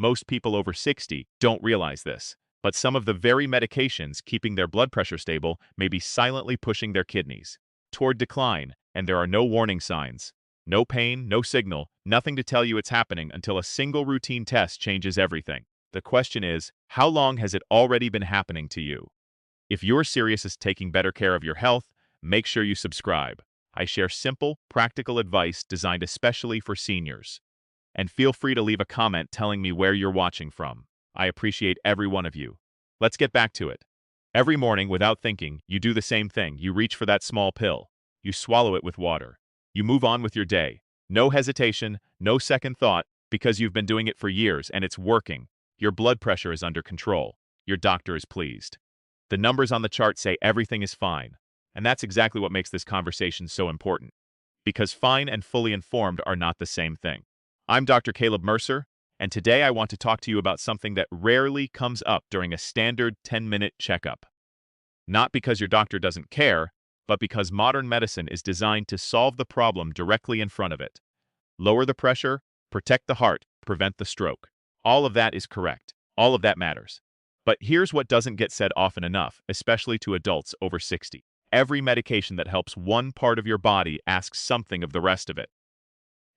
Most people over 60 don't realize this, but some of the very medications keeping their blood pressure stable may be silently pushing their kidneys toward decline, and there are no warning signs. No pain, no signal, nothing to tell you it's happening until a single routine test changes everything. The question is, how long has it already been happening to you? If you're serious as taking better care of your health, make sure you subscribe. I share simple, practical advice designed especially for seniors. And feel free to leave a comment telling me where you're watching from. I appreciate every one of you. Let's get back to it. Every morning, without thinking, you do the same thing. You reach for that small pill. You swallow it with water. You move on with your day. No hesitation, no second thought, because you've been doing it for years and it's working. Your blood pressure is under control. Your doctor is pleased. The numbers on the chart say everything is fine. And that's exactly what makes this conversation so important. Because fine and fully informed are not the same thing. I'm Dr. Caleb Mercer, and today I want to talk to you about something that rarely comes up during a standard 10-minute checkup. Not because your doctor doesn't care, but because modern medicine is designed to solve the problem directly in front of it. Lower the pressure, protect the heart, prevent the stroke. All of that is correct. All of that matters. But here's what doesn't get said often enough, especially to adults over 60. Every medication that helps one part of your body asks something of the rest of it.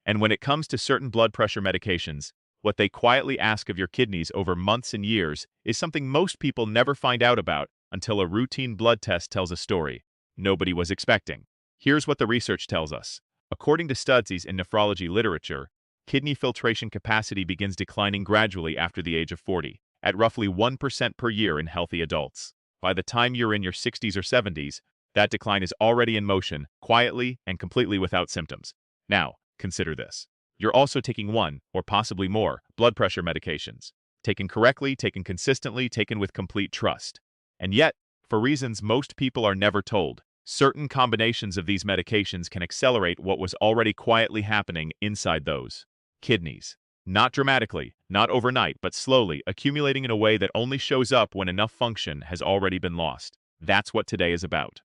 And when it comes to certain blood pressure medications, what they quietly ask of your kidneys over months and years is something most people never find out about until a routine blood test tells a story nobody was expecting. Here's what the research tells us. According to studies in nephrology literature, kidney filtration capacity begins declining gradually after the age of 40, at roughly 1% per year in healthy adults. By the time you're in your 60s or 70s, that decline is already in motion, quietly and completely without symptoms. Now, consider this. You're also taking one, or possibly more, blood pressure medications. Taken correctly, taken consistently, taken with complete trust. And yet, for reasons most people are never told, certain combinations of these medications can accelerate what was already quietly happening inside those kidneys. Not dramatically, not overnight, but slowly, accumulating in a way that only shows up when enough function has already been lost. That's what today is about.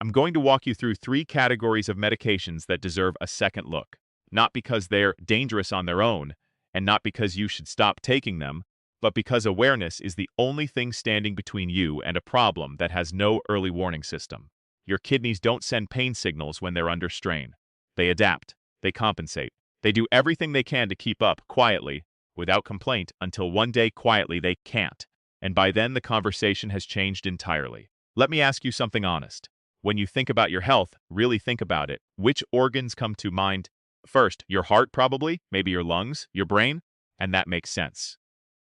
I'm going to walk you through 3 categories of medications that deserve a second look. Not because they're dangerous on their own, and not because you should stop taking them, but because awareness is the only thing standing between you and a problem that has no early warning system. Your kidneys don't send pain signals when they're under strain. They adapt. They compensate. They do everything they can to keep up quietly, without complaint, until one day quietly they can't. And by then the conversation has changed entirely. Let me ask you something honest. When you think about your health, really think about it. Which organs come to mind first? Your heart probably, maybe your lungs, your brain? And that makes sense.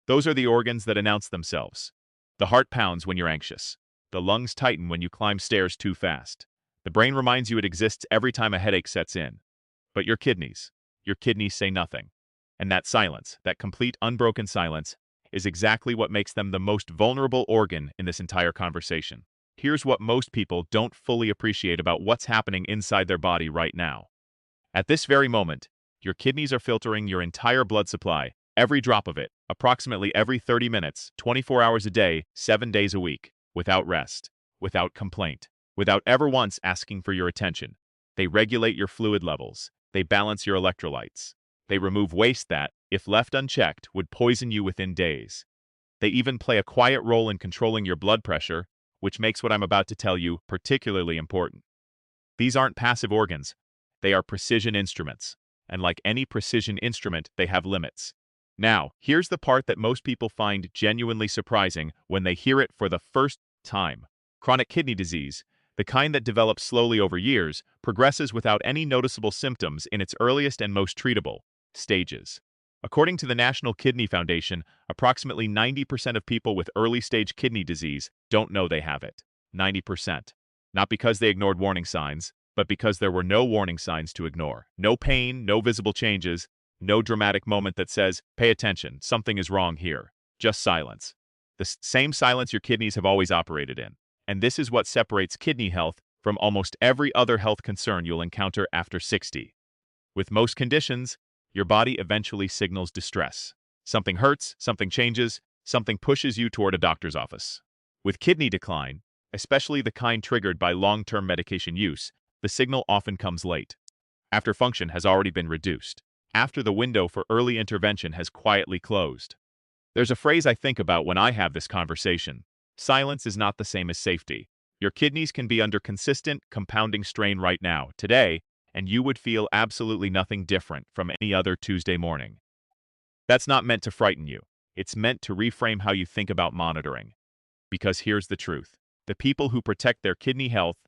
Those are the organs that announce themselves. The heart pounds when you're anxious. The lungs tighten when you climb stairs too fast. The brain reminds you it exists every time a headache sets in. But your kidneys say nothing. And that silence, that complete unbroken silence, is exactly what makes them the most vulnerable organ in this entire conversation. Here's what most people don't fully appreciate about what's happening inside their body right now. At this very moment, your kidneys are filtering your entire blood supply, every drop of it, approximately every 30 minutes, 24 hours a day, 7 days a week, without rest, without complaint, without ever once asking for your attention. They regulate your fluid levels. They balance your electrolytes. They remove waste that, if left unchecked, would poison you within days. They even play a quiet role in controlling your blood pressure, which makes what I'm about to tell you particularly important. These aren't passive organs. They are precision instruments. And like any precision instrument, they have limits. Now, here's the part that most people find genuinely surprising when they hear it for the first time. Chronic kidney disease, the kind that develops slowly over years, progresses without any noticeable symptoms in its earliest and most treatable stages. According to the National Kidney Foundation, approximately 90% of people with early-stage kidney disease don't know they have it. 90%. Not because they ignored warning signs, but because there were no warning signs to ignore. No pain, no visible changes, no dramatic moment that says, pay attention, something is wrong here. Just silence. The same silence your kidneys have always operated in. And this is what separates kidney health from almost every other health concern you'll encounter after 60. With most conditions, your body eventually signals distress. Something hurts, something changes, something pushes you toward a doctor's office. With kidney decline, especially the kind triggered by long-term medication use, the signal often comes late, after function has already been reduced. after the window for early intervention has quietly closed. There's a phrase I think about when I have this conversation. Silence is not the same as safety. Your kidneys can be under consistent, compounding strain right now, today, and you would feel absolutely nothing different from any other Tuesday morning. That's not meant to frighten you. It's meant to reframe how you think about monitoring. Because here's the truth. The people who protect their kidney health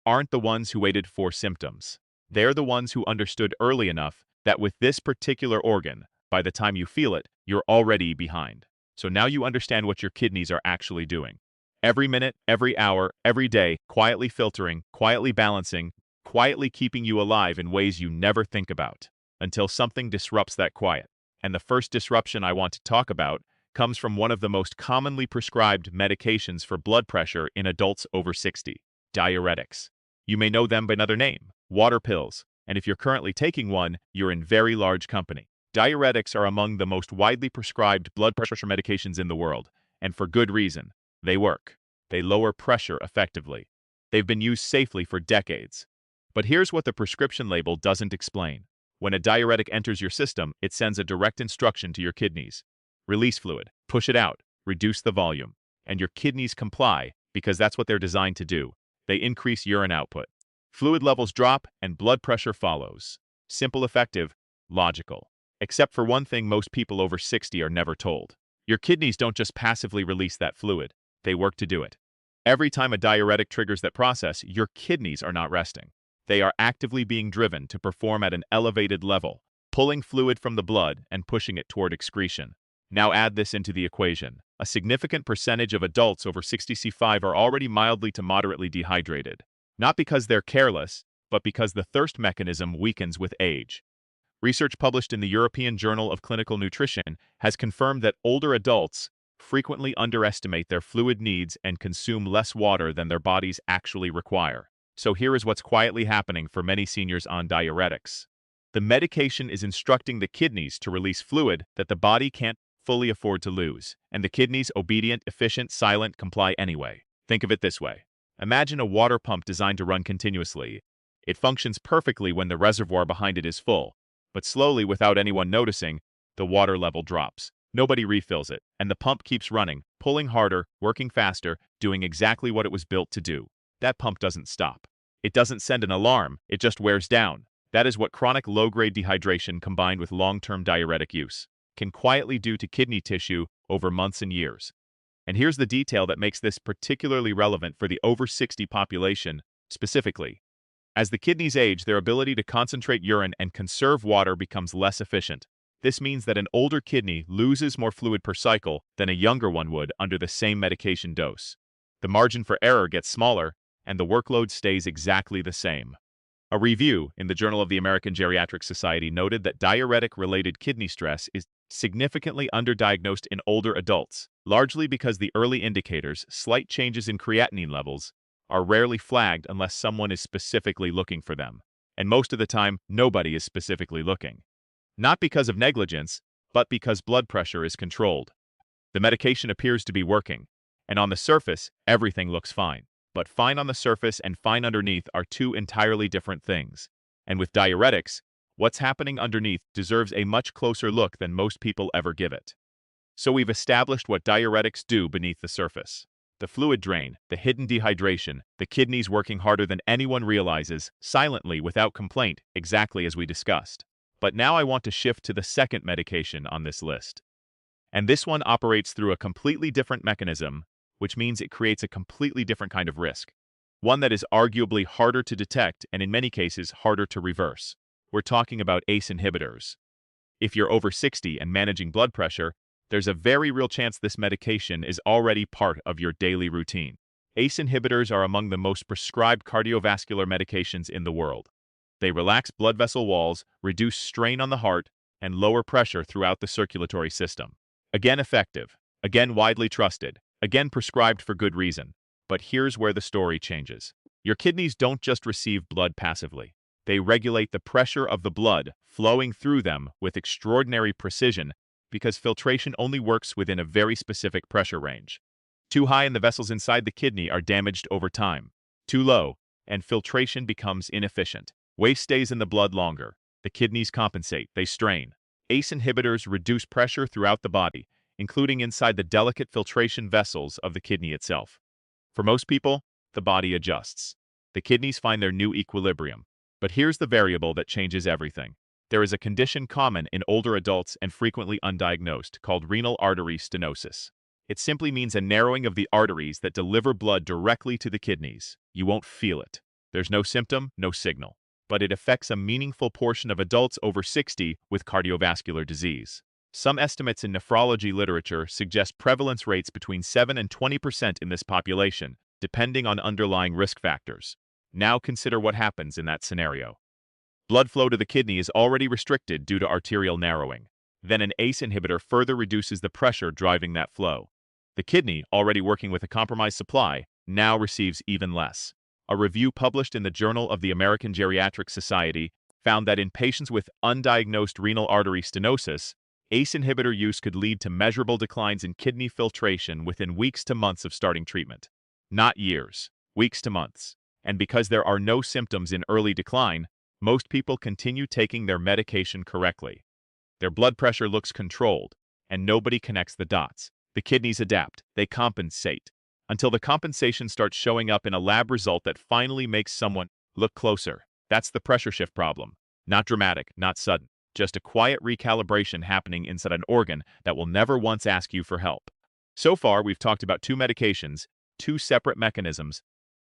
aren't the ones who waited for symptoms. They're the ones who understood early enough that with this particular organ, by the time you feel it, you're already behind. So now you understand what your kidneys are actually doing. Every minute, every hour, every day, quietly filtering, quietly balancing, quietly keeping you alive in ways you never think about, until something disrupts that quiet. And the first disruption I want to talk about comes from one of the most commonly prescribed medications for blood pressure in adults over 60, diuretics. You may know them by another name, water pills, and if you're currently taking one, you're in very large company. Diuretics are among the most widely prescribed blood pressure medications in the world, and for good reason. They work. They lower pressure effectively. They've been used safely for decades. But here's what the prescription label doesn't explain. When a diuretic enters your system, it sends a direct instruction to your kidneys. Release fluid, push it out, reduce the volume. And your kidneys comply, because that's what they're designed to do. They increase urine output. Fluid levels drop, and blood pressure follows. Simple, effective, logical. Except for one thing most people over 60 are never told. Your kidneys don't just passively release that fluid. They work to do it. Every time a diuretic triggers that process, your kidneys are not resting. They are actively being driven to perform at an elevated level, pulling fluid from the blood and pushing it toward excretion. Now add this into the equation. A significant percentage of adults over 65 are already mildly to moderately dehydrated. Not because they're careless, but because the thirst mechanism weakens with age. Research published in the European Journal of Clinical Nutrition has confirmed that older adults frequently underestimate their fluid needs and consume less water than their bodies actually require. So here is what's quietly happening for many seniors on diuretics. The medication is instructing the kidneys to release fluid that the body can't fully afford to lose, and the kidneys, obedient, efficient, silent, comply anyway. Think of it this way. Imagine a water pump designed to run continuously. It functions perfectly when the reservoir behind it is full, but slowly, without anyone noticing, the water level drops. Nobody refills it, and the pump keeps running, pulling harder, working faster, doing exactly what it was built to do. That pump doesn't stop. It doesn't send an alarm, it just wears down. That is what chronic low-grade dehydration combined with long-term diuretic use can quietly do to kidney tissue over months and years. And here's the detail that makes this particularly relevant for the over 60 population specifically. As the kidneys age, their ability to concentrate urine and conserve water becomes less efficient. This means that an older kidney loses more fluid per cycle than a younger one would under the same medication dose. The margin for error gets smaller, and the workload stays exactly the same. A review in the Journal of the American Geriatric Society noted that diuretic-related kidney stress is significantly underdiagnosed in older adults, largely because the early indicators, slight changes in creatinine levels, are rarely flagged unless someone is specifically looking for them. And most of the time, nobody is specifically looking. Not because of negligence, but because blood pressure is controlled. The medication appears to be working, and on the surface, everything looks fine. But fine on the surface and fine underneath are two entirely different things. And with diuretics, what's happening underneath deserves a much closer look than most people ever give it. So we've established what diuretics do beneath the surface. The fluid drain, the hidden dehydration, the kidneys working harder than anyone realizes, silently without complaint, exactly as we discussed. But now I want to shift to the second medication on this list. And this one operates through a completely different mechanism, which means it creates a completely different kind of risk. One that is arguably harder to detect and in many cases harder to reverse. We're talking about ACE inhibitors. If you're over 60 and managing blood pressure, there's a very real chance this medication is already part of your daily routine. ACE inhibitors are among the most prescribed cardiovascular medications in the world. They relax blood vessel walls, reduce strain on the heart, and lower pressure throughout the circulatory system. Again effective, again widely trusted, again prescribed for good reason. But here's where the story changes. Your kidneys don't just receive blood passively. They regulate the pressure of the blood flowing through them with extraordinary precision because filtration only works within a very specific pressure range. Too high and the vessels inside the kidney are damaged over time. Too low, and filtration becomes inefficient. Waste stays in the blood longer. The kidneys compensate, they strain. ACE inhibitors reduce pressure throughout the body, including inside the delicate filtration vessels of the kidney itself. For most people, the body adjusts. The kidneys find their new equilibrium. But here's the variable that changes everything. There is a condition common in older adults and frequently undiagnosed called renal artery stenosis. It simply means a narrowing of the arteries that deliver blood directly to the kidneys. You won't feel it. There's no symptom, no signal. But it affects a meaningful portion of adults over 60 with cardiovascular disease. Some estimates in nephrology literature suggest prevalence rates between 7 and 20% in this population, depending on underlying risk factors. Now consider what happens in that scenario. Blood flow to the kidney is already restricted due to arterial narrowing. Then an ACE inhibitor further reduces the pressure driving that flow. The kidney, already working with a compromised supply, now receives even less. A review published in the Journal of the American Geriatric Society found that in patients with undiagnosed renal artery stenosis, ACE inhibitor use could lead to measurable declines in kidney filtration within weeks to months of starting treatment. Not years, weeks to months. And because there are no symptoms in early decline, most people continue taking their medication correctly. Their blood pressure looks controlled, and nobody connects the dots. The kidneys adapt, they compensate, until the compensation starts showing up in a lab result that finally makes someone look closer. That's the pressure shift problem. Not dramatic, not sudden, just a quiet recalibration happening inside an organ that will never once ask you for help. So far, we've talked about two medications, two separate mechanisms,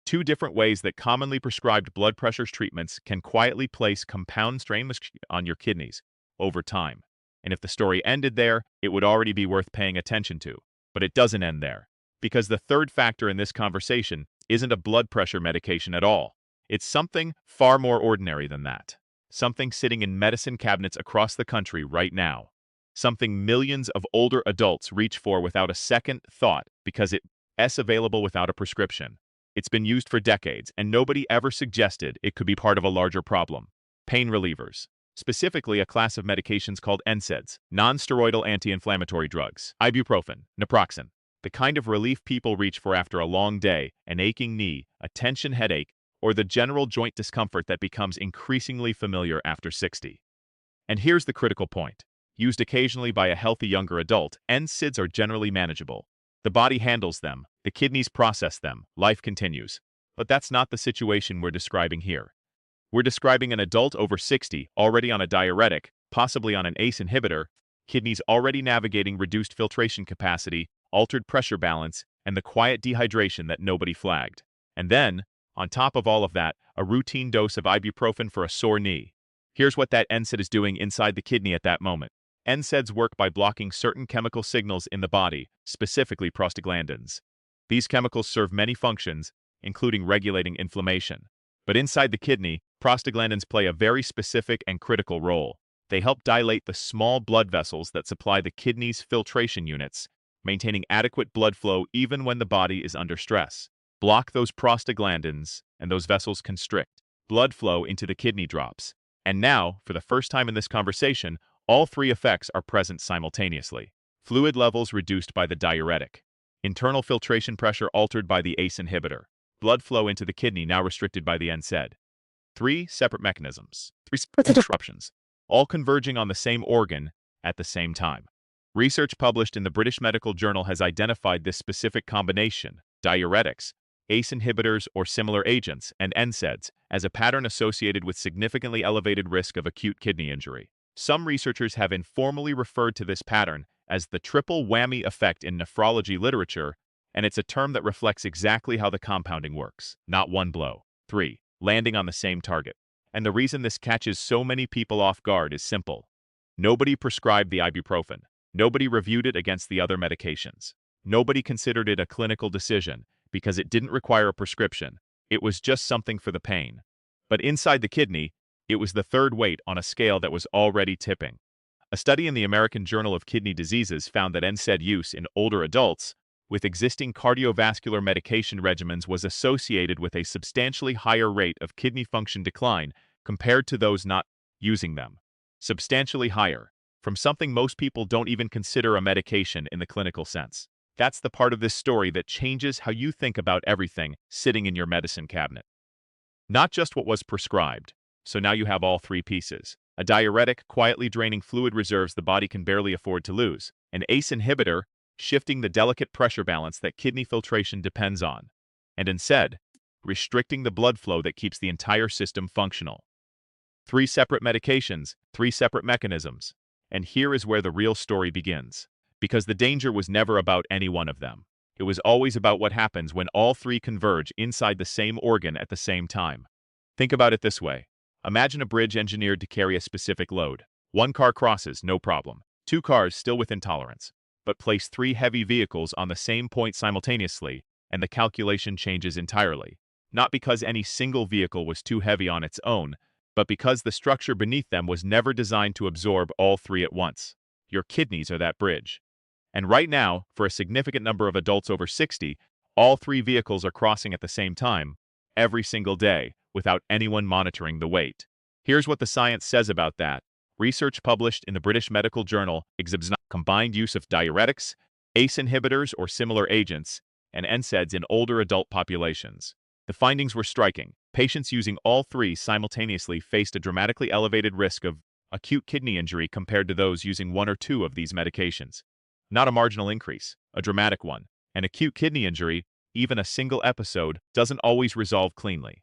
two different ways that commonly prescribed blood pressure treatments can quietly place compound strain on your kidneys over time. And if the story ended there, it would already be worth paying attention to. But it doesn't end there. Because the third factor in this conversation isn't a blood pressure medication at all. It's something far more ordinary than that. Something sitting in medicine cabinets across the country right now. Something millions of older adults reach for without a second thought because it's available without a prescription. It's been used for decades, and nobody ever suggested it could be part of a larger problem. Pain relievers. Specifically a class of medications called NSAIDs, non-steroidal anti-inflammatory drugs, ibuprofen, naproxen. The kind of relief people reach for after a long day, an aching knee, a tension headache, or the general joint discomfort that becomes increasingly familiar after 60. And here's the critical point. Used occasionally by a healthy younger adult, NSAIDs are generally manageable. The body handles them, the kidneys process them, life continues. But that's not the situation we're describing here. We're describing an adult over 60, already on a diuretic, possibly on an ACE inhibitor, kidneys already navigating reduced filtration capacity, altered pressure balance, and the quiet dehydration that nobody flagged. And then, on top of all of that, a routine dose of ibuprofen for a sore knee. Here's what that NSAID is doing inside the kidney at that moment. NSAIDs work by blocking certain chemical signals in the body, specifically prostaglandins. These chemicals serve many functions, including regulating inflammation. But inside the kidney, prostaglandins play a very specific and critical role. They help dilate the small blood vessels that supply the kidney's filtration units, maintaining adequate blood flow even when the body is under stress. Block those prostaglandins, and those vessels constrict. Blood flow into the kidney drops. And now, for the first time in this conversation, all three effects are present simultaneously. Fluid levels reduced by the diuretic. Internal filtration pressure altered by the ACE inhibitor. Blood flow into the kidney now restricted by the NSAID. Three separate mechanisms. Three separate disruptions. All converging on the same organ at the same time. Research published in the British Medical Journal has identified this specific combination, diuretics, ACE inhibitors or similar agents, and NSAIDs, as a pattern associated with significantly elevated risk of acute kidney injury. Some researchers have informally referred to this pattern as the triple whammy effect in nephrology literature, and it's a term that reflects exactly how the compounding works. Not one blow. 3. Landing on the same target. And the reason this catches so many people off guard is simple. Nobody prescribed the ibuprofen. Nobody reviewed it against the other medications. Nobody considered it a clinical decision because it didn't require a prescription. It was just something for the pain. But inside the kidney, it was the third weight on a scale that was already tipping. A study in the American Journal of Kidney Diseases found that NSAID use in older adults with existing cardiovascular medication regimens was associated with a substantially higher rate of kidney function decline compared to those not using them. Substantially higher, from something most people don't even consider a medication in the clinical sense. That's the part of this story that changes how you think about everything sitting in your medicine cabinet. Not just what was prescribed. So now you have all three pieces. A diuretic, quietly draining fluid reserves the body can barely afford to lose. An ACE inhibitor, shifting the delicate pressure balance that kidney filtration depends on. And instead, restricting the blood flow that keeps the entire system functional. Three separate medications, three separate mechanisms. And here is where the real story begins. Because the danger was never about any one of them. It was always about what happens when all three converge inside the same organ at the same time. Think about it this way. Imagine a bridge engineered to carry a specific load. One car crosses, no problem. Two cars still within tolerance. But place three heavy vehicles on the same point simultaneously, and the calculation changes entirely. Not because any single vehicle was too heavy on its own, but because the structure beneath them was never designed to absorb all three at once. Your kidneys are that bridge. And right now, for a significant number of adults over 60, all three vehicles are crossing at the same time, every single day, without anyone monitoring the weight. Here's what the science says about that. Research published in the British Medical Journal exhibits combined use of diuretics, ACE inhibitors or similar agents, and NSAIDs in older adult populations. The findings were striking. Patients using all three simultaneously faced a dramatically elevated risk of acute kidney injury compared to those using one or two of these medications. Not a marginal increase, a dramatic one. An acute kidney injury, even a single episode, doesn't always resolve cleanly.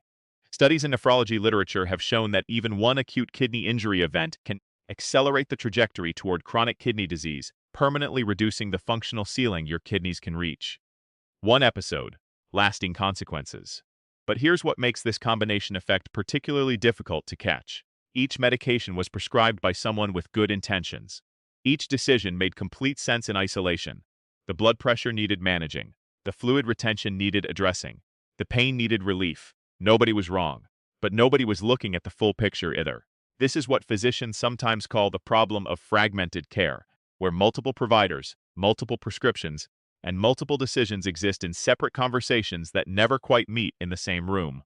Studies in nephrology literature have shown that even one acute kidney injury event can accelerate the trajectory toward chronic kidney disease, permanently reducing the functional ceiling your kidneys can reach. One episode, lasting consequences. But here's what makes this combination effect particularly difficult to catch. Each medication was prescribed by someone with good intentions. Each decision made complete sense in isolation. The blood pressure needed managing. The fluid retention needed addressing. The pain needed relief. Nobody was wrong. But nobody was looking at the full picture either. This is what physicians sometimes call the problem of fragmented care, where multiple providers, multiple prescriptions, and multiple decisions exist in separate conversations that never quite meet in the same room.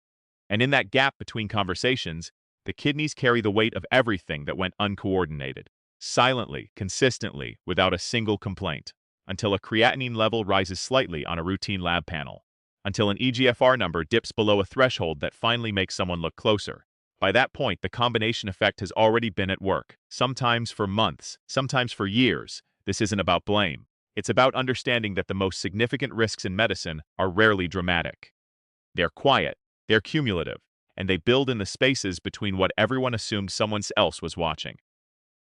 And in that gap between conversations, the kidneys carry the weight of everything that went uncoordinated. Silently, consistently, without a single complaint, until a creatinine level rises slightly on a routine lab panel, until an eGFR number dips below a threshold that finally makes someone look closer. By that point, the combination effect has already been at work, sometimes for months, sometimes for years. This isn't about blame. It's about understanding that the most significant risks in medicine are rarely dramatic. They're quiet, they're cumulative, and they build in the spaces between what everyone assumed someone else was watching.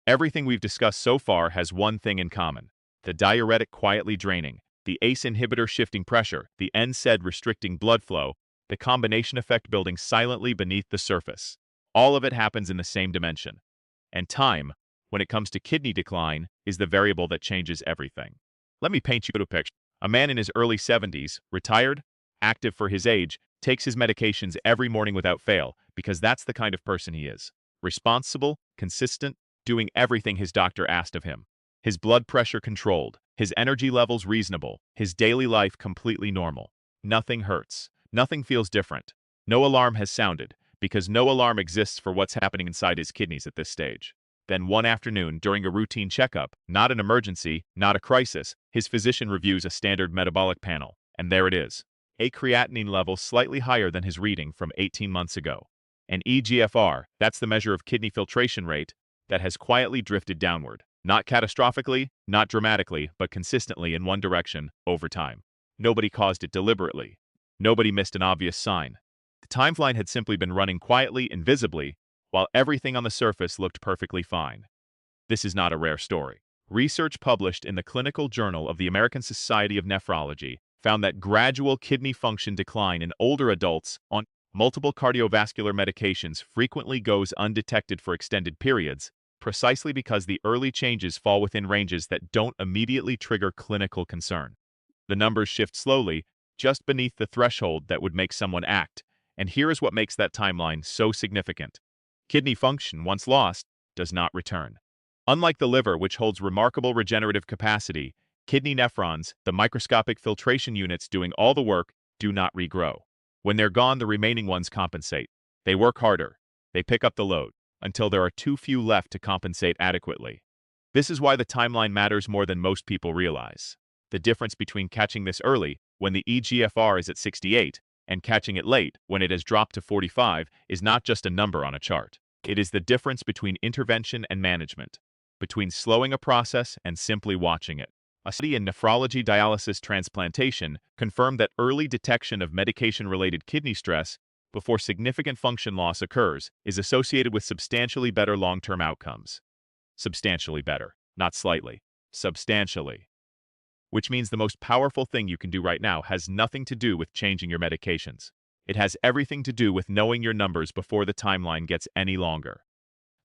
Everything we've discussed so far has one thing in common. The diuretic quietly draining, the ACE inhibitor shifting pressure, the NSAID restricting blood flow, the combination effect building silently beneath the surface. All of it happens in the same dimension. And time, when it comes to kidney decline, is the variable that changes everything. Let me paint you a picture. A man in his early 70s, retired, active for his age, takes his medications every morning without fail because that's the kind of person he is. Responsible, consistent, doing everything his doctor asked of him. His blood pressure controlled, his energy levels reasonable, his daily life completely normal. Nothing hurts. Nothing feels different. No alarm has sounded, because no alarm exists for what's happening inside his kidneys at this stage. Then one afternoon, during a routine checkup, not an emergency, not a crisis, his physician reviews a standard metabolic panel, and there it is. A creatinine level slightly higher than his reading from 18 months ago. An eGFR, that's the measure of kidney filtration rate, that has quietly drifted downward. Not catastrophically, not dramatically, but consistently in one direction, over time. Nobody caused it deliberately. Nobody missed an obvious sign. The timeline had simply been running quietly, invisibly, while everything on the surface looked perfectly fine. This is not a rare story. Research published in the Clinical Journal of the American Society of Nephrology found that gradual kidney function decline in older adults on multiple cardiovascular medications frequently goes undetected for extended periods, precisely because the early changes fall within ranges that don't immediately trigger clinical concern. The numbers shift slowly, just beneath the threshold that would make someone act, and here is what makes that timeline so significant. Kidney function, once lost, does not return. Unlike the liver, which holds remarkable regenerative capacity, kidney nephrons, the microscopic filtration units doing all the work, do not regrow. When they're gone, the remaining ones compensate. They work harder. They pick up the load, until there are too few left to compensate adequately. This is why the timeline matters more than most people realize. The difference between catching this early, when the eGFR is at 68, and catching it late, when it has dropped to 45, is not just a number on a chart. It is the difference between intervention and management, between slowing a process and simply watching it. A study in nephrology dialysis transplantation confirmed that early detection of medication-related kidney stress before significant function loss occurs is associated with substantially better long-term outcomes. Substantially better, not slightly. Substantially. Which means the most powerful thing you can do right now has nothing to do with changing your medications. It has everything to do with knowing your numbers before the timeline gets any longer.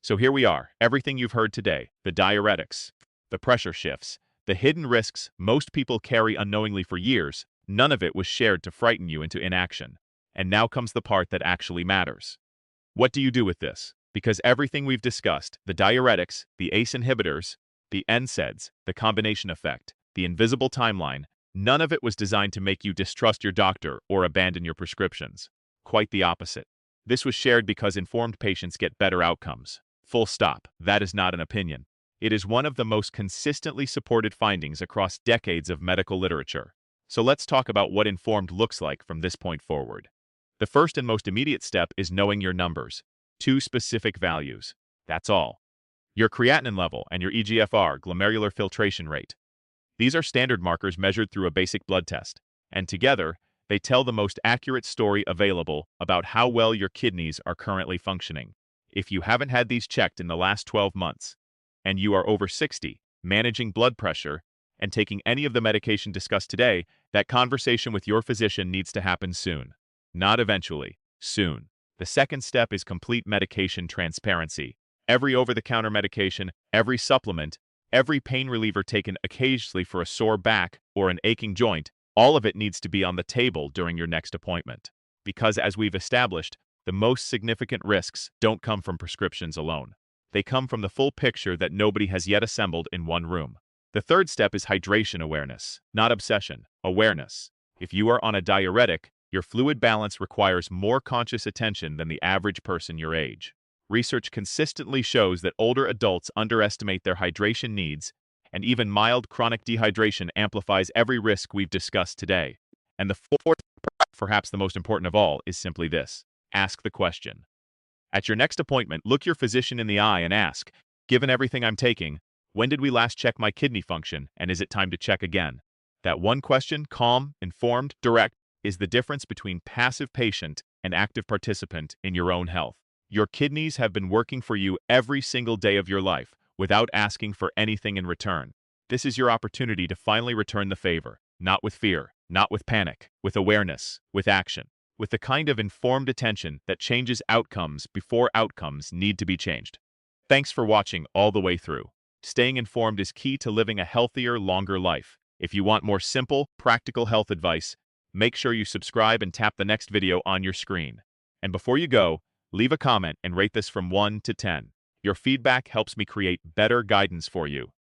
So here we are, everything you've heard today, the diuretics, the pressure shifts, the hidden risks most people carry unknowingly for years, none of it was shared to frighten you into inaction. And now comes the part that actually matters. What do you do with this? Because everything we've discussed, the diuretics, the ACE inhibitors, the NSAIDs, the combination effect, the invisible timeline, none of it was designed to make you distrust your doctor or abandon your prescriptions. Quite the opposite. This was shared because informed patients get better outcomes. Full stop. That is not an opinion. It is one of the most consistently supported findings across decades of medical literature. So let's talk about what informed looks like from this point forward. The first and most immediate step is knowing your numbers. 2 specific values. That's all. Your creatinine level and your eGFR, glomerular filtration rate. These are standard markers measured through a basic blood test, and together, they tell the most accurate story available about how well your kidneys are currently functioning. If you haven't had these checked in the last 12 months, and you are over 60, managing blood pressure, and taking any of the medication discussed today, that conversation with your physician needs to happen soon. Not eventually, soon. The second step is complete medication transparency. Every over-the-counter medication, every supplement, every pain reliever taken occasionally for a sore back or an aching joint, all of it needs to be on the table during your next appointment. Because as we've established, the most significant risks don't come from prescriptions alone. They come from the full picture that nobody has yet assembled in one room. The third step is hydration awareness, not obsession, awareness. If you are on a diuretic, your fluid balance requires more conscious attention than the average person your age. Research consistently shows that older adults underestimate their hydration needs, and even mild chronic dehydration amplifies every risk we've discussed today. And the fourth, perhaps the most important of all, is simply this. Ask the question. At your next appointment, look your physician in the eye and ask, given everything I'm taking, when did we last check my kidney function, and is it time to check again? That one question, calm, informed, direct, is the difference between passive patient and active participant in your own health. Your kidneys have been working for you every single day of your life without asking for anything in return. This is your opportunity to finally return the favor, not with fear, not with panic, with awareness, with action, with the kind of informed attention that changes outcomes before outcomes need to be changed. Thanks for watching all the way through. Staying informed is key to living a healthier, longer life. If you want more simple, practical health advice, make sure you subscribe and tap the next video on your screen. And before you go, leave a comment and rate this from 1 to 10. Your feedback helps me create better guidance for you.